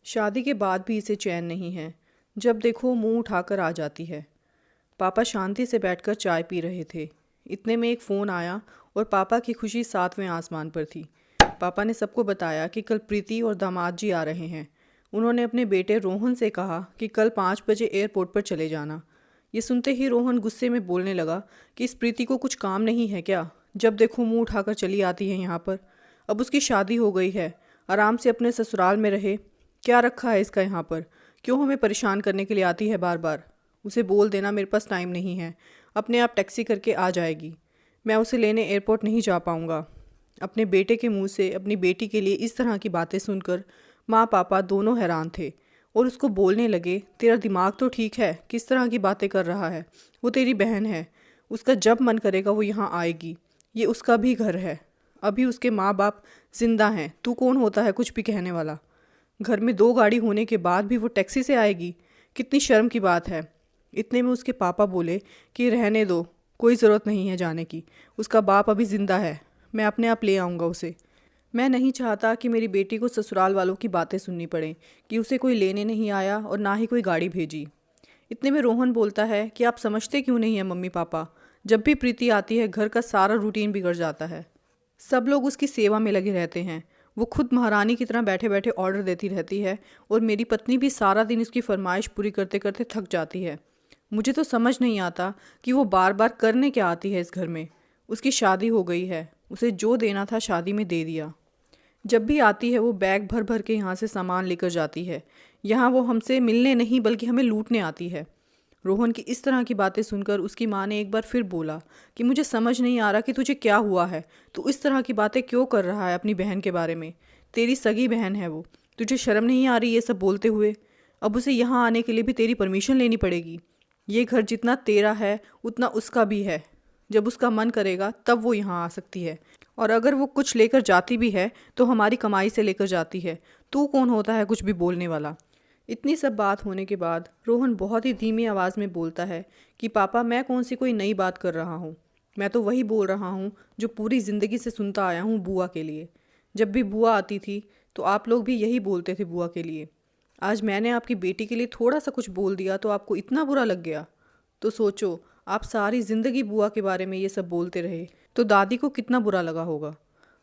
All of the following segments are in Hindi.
शादी के बाद भी इसे चैन नहीं है। जब देखो मुंह उठाकर आ जाती है। पापा शांति से बैठकर चाय पी रहे थे। इतने में एक फ़ोन आया और पापा की खुशी सातवें आसमान पर थी। पापा ने सबको बताया कि कल प्रीति और दामाद जी आ रहे हैं। उन्होंने अपने बेटे रोहन से कहा कि कल 5 बजे एयरपोर्ट पर चले जाना। ये सुनते ही रोहन गुस्से में बोलने लगा कि इस प्रीति को कुछ काम नहीं है क्या? जब देखो मुंह उठाकर चली आती है यहाँ पर। अब उसकी शादी हो गई है, आराम से अपने ससुराल में रहे। क्या रखा है इसका यहाँ पर? क्यों हमें परेशान करने के लिए आती है बार बार? उसे बोल देना मेरे पास टाइम नहीं है, अपने आप टैक्सी करके आ जाएगी। मैं उसे लेने एयरपोर्ट नहीं जा पाऊँगा। अपने बेटे के मुंह से अपनी बेटी के लिए इस तरह की बातें सुनकर माँ पापा दोनों हैरान थे और उसको बोलने लगे, तेरा दिमाग तो ठीक है, किस तरह की बातें कर रहा है? वो तेरी बहन है, उसका जब मन करेगा वो यहाँ आएगी। ये उसका भी घर है। अभी उसके माँ बाप जिंदा हैं, तू कौन होता है कुछ भी कहने वाला? घर में 2 गाड़ी होने के बाद भी वो टैक्सी से आएगी? कितनी शर्म की बात है। इतने में उसके पापा बोले कि रहने दो, कोई ज़रूरत नहीं है जाने की, उसका बाप अभी ज़िंदा है, मैं अपने आप ले आऊँगा उसे। मैं नहीं चाहता कि मेरी बेटी को ससुराल वालों की बातें सुननी पड़े कि उसे कोई लेने नहीं आया और ना ही कोई गाड़ी भेजी। इतने में रोहन बोलता है कि आप समझते क्यों नहीं हैं मम्मी पापा, जब भी प्रीति आती है घर का सारा रूटीन बिगड़ जाता है। सब लोग उसकी सेवा में लगे रहते हैं। वो खुद महारानी की तरह बैठे बैठे ऑर्डर देती रहती है और मेरी पत्नी भी सारा दिन उसकी फरमाइश पूरी करते करते थक जाती है। मुझे तो समझ नहीं आता कि वो बार बार करने क्या आती है इस घर में। उसकी शादी हो गई है, उसे जो देना था शादी में दे दिया। जब भी आती है वो बैग भर भर के यहाँ से सामान लेकर जाती है। यहाँ वो हमसे मिलने नहीं बल्कि हमें लूटने आती है। रोहन की इस तरह की बातें सुनकर उसकी माँ ने एक बार फिर बोला कि मुझे समझ नहीं आ रहा कि तुझे क्या हुआ है, तू इस तरह की बातें क्यों कर रहा है अपनी बहन के बारे में? तेरी सगी बहन है वो, तुझे शर्म नहीं आ रही ये सब बोलते हुए? अब उसे यहाँ आने के लिए भी तेरी परमिशन लेनी पड़ेगी। ये घर जितना तेरा है उतना उसका भी है। जब उसका मन करेगा तब वो यहाँ आ सकती है, और अगर वो कुछ लेकर जाती भी है तो हमारी कमाई से लेकर जाती है। तू कौन होता है कुछ भी बोलने वाला? इतनी सब बात होने के बाद रोहन बहुत ही धीमी आवाज़ में बोलता है कि पापा, मैं कौन सी कोई नई बात कर रहा हूँ। मैं तो वही बोल रहा हूँ जो पूरी ज़िंदगी से सुनता आया हूँ बुआ के लिए। जब भी बुआ आती थी तो आप लोग भी यही बोलते थे बुआ के लिए। आज मैंने आपकी बेटी के लिए थोड़ा सा कुछ बोल दिया तो आपको इतना बुरा लग गया। तो सोचो, आप सारी ज़िंदगी बुआ के बारे में ये सब बोलते रहे तो दादी को कितना बुरा लगा होगा।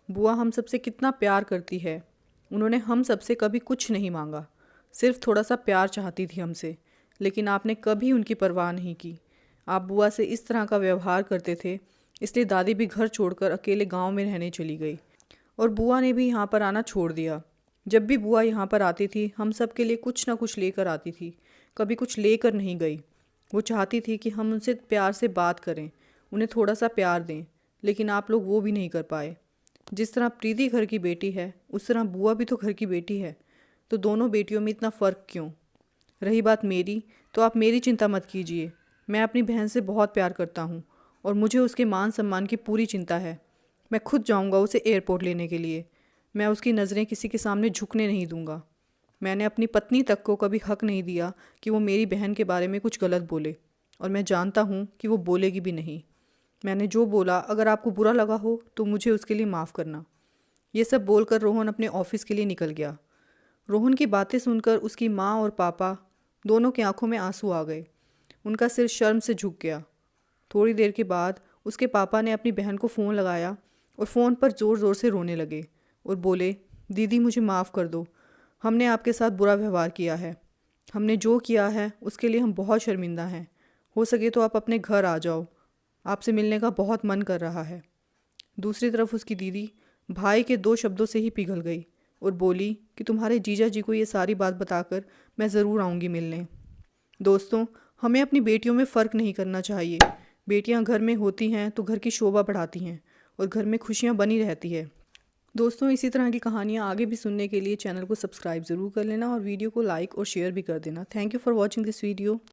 बुआ हम सबसे कितना प्यार करती है। उन्होंने हम सबसे कभी कुछ नहीं मांगा, सिर्फ थोड़ा सा प्यार चाहती थी हमसे, लेकिन आपने कभी उनकी परवाह नहीं की। आप बुआ से इस तरह का व्यवहार करते थे, इसलिए दादी भी घर छोड़कर अकेले गांव में रहने चली गई और बुआ ने भी यहाँ पर आना छोड़ दिया। जब भी बुआ यहाँ पर आती थी हम सब के लिए कुछ ना कुछ लेकर आती थी, कभी कुछ लेकर नहीं गई। वो चाहती थी कि हम उनसे प्यार से बात करें, उन्हें थोड़ा सा प्यार दें, लेकिन आप लोग वो भी नहीं कर पाए। जिस तरह प्रीति घर की बेटी है उस तरह बुआ भी तो घर की बेटी है, तो दोनों बेटियों में इतना फ़र्क क्यों? रही बात मेरी, तो आप मेरी चिंता मत कीजिए। मैं अपनी बहन से बहुत प्यार करता हूँ और मुझे उसके मान सम्मान की पूरी चिंता है। मैं खुद जाऊँगा उसे एयरपोर्ट लेने के लिए। मैं उसकी नज़रें किसी के सामने झुकने नहीं दूँगा। मैंने अपनी पत्नी तक को कभी हक नहीं दिया कि वो मेरी बहन के बारे में कुछ गलत बोले, और मैं जानता हूँ कि वो बोलेगी भी नहीं। मैंने जो बोला अगर आपको बुरा लगा हो तो मुझे उसके लिए माफ़ करना। ये सब बोलकर रोहन अपने ऑफिस के लिए निकल गया। रोहन की बातें सुनकर उसकी माँ और पापा दोनों की आंखों में आंसू आ गए। उनका सिर शर्म से झुक गया। थोड़ी देर के बाद उसके पापा ने अपनी बहन को फ़ोन लगाया और फ़ोन पर ज़ोर ज़ोर से रोने लगे और बोले, दीदी मुझे माफ़ कर दो, हमने आपके साथ बुरा व्यवहार किया है। हमने जो किया है उसके लिए हम बहुत शर्मिंदा हैं। हो सके तो आप अपने घर आ जाओ, आपसे मिलने का बहुत मन कर रहा है। दूसरी तरफ उसकी दीदी भाई के 2 शब्दों से ही पिघल गई और बोली कि तुम्हारे जीजा जी को ये सारी बात बताकर मैं ज़रूर आऊँगी मिलने। दोस्तों, हमें अपनी बेटियों में फ़र्क नहीं करना चाहिए। बेटियां घर में होती हैं तो घर की शोभा बढ़ाती हैं और घर में खुशियां बनी रहती है। दोस्तों, इसी तरह की कहानियां आगे भी सुनने के लिए चैनल को सब्सक्राइब ज़रूर कर लेना और वीडियो को लाइक और शेयर भी कर देना। Thank you for watching this video.